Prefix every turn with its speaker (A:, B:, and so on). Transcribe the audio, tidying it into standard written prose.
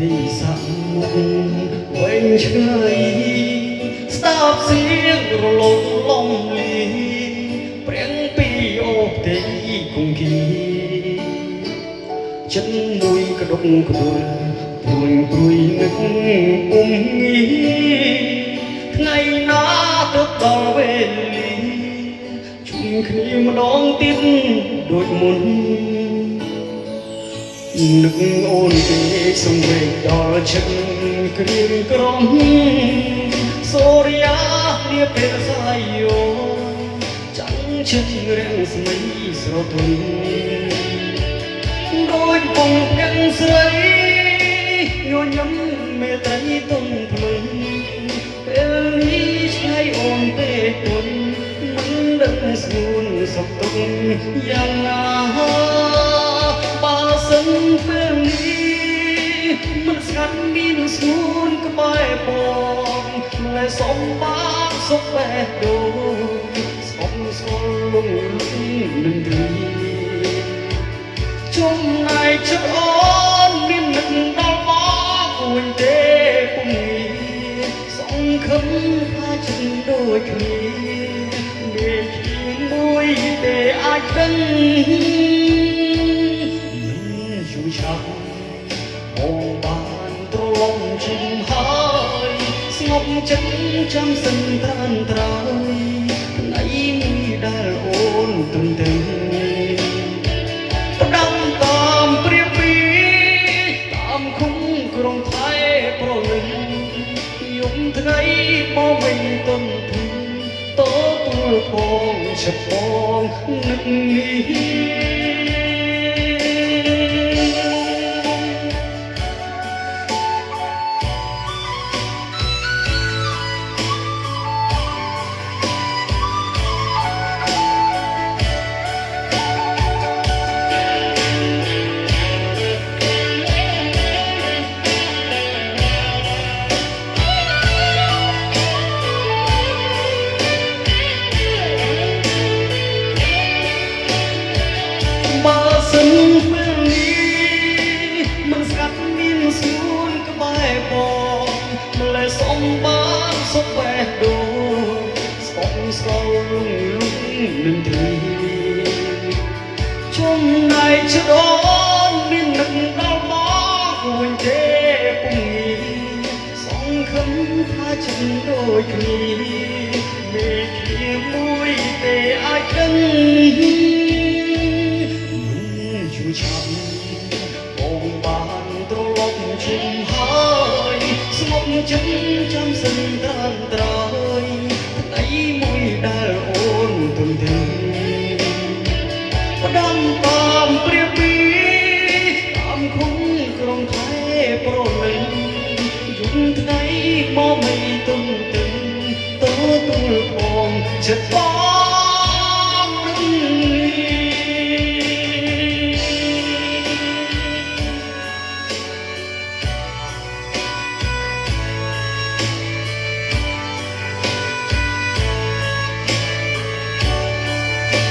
A: ទីសាក់មុខវែងឆ្ងាយស្ដាប់เสียងរលកលំលីព្រៀងពីអូទេគង្គីចិត្តមួយកដុកកដុលព្រួយព្រួយនឹកងីថ្ងៃណាទៅដល់វេលាជុំគ្នាម្ដងទៀតដូចមុននឹកអូនទេសង្វេគដល់ឈឹកគ្រៀងក្រំសូរិយានាពេលសាយយោចាំងឈឹករាំងស្មីស្រទន់ដូចបងកាំងស្រីញញឹមមេត្រីទុំភ្លឹងពេលនេះឆ្ងាយអូនទេទុនមិនដឹងស្ងួនសុខទុក្ខយ៉ាងណាបើសិនពេលនេះមិនស្ងាត់មានស្ងួនក្បែរបងលែសំបានសុខបេះដូងស្អប់ស្គាល់លងលឹងនឹងរីចំណែកចិត្តអូនមាននឹកដល់មកអួយទេពុំងាសង្ឃឹមថាចិត្តដូចគ្នាមានជាមួយទេអាចដឹងយូរឆាប់បងបានត្រឡប់ជុំហើយស្ងប់ចិត្តចាំសិនត្រានត្រោយថ្ងៃមួយដែលអូនទំទិញផ្ដាំតាមព្រៀបពីតាមឃុំក្រុងថៃប្រលឹងយំថ្ងៃមកវិញទុនធំតទួលផងឆឹកបងនឹកនេះបើសិនពេលនេះមិនស្កាត់មានស្ងួនក្បែរបងម្លេះសំបានសុខបេះដូងស្អប់ស្គាល់លងលឹងនឹងត្រីចំណែកចិត្តអូនមាននឹកដល់មកវិញទេពុំងាសង្ឃឹមថាចិត្តដូចគ្នាមានជាមួយទេអាចដឹងឆាប់បងបានត្រឡប់ជុំហើយស្ងប់ចិត្តចាំសិនត្រានត្រោយ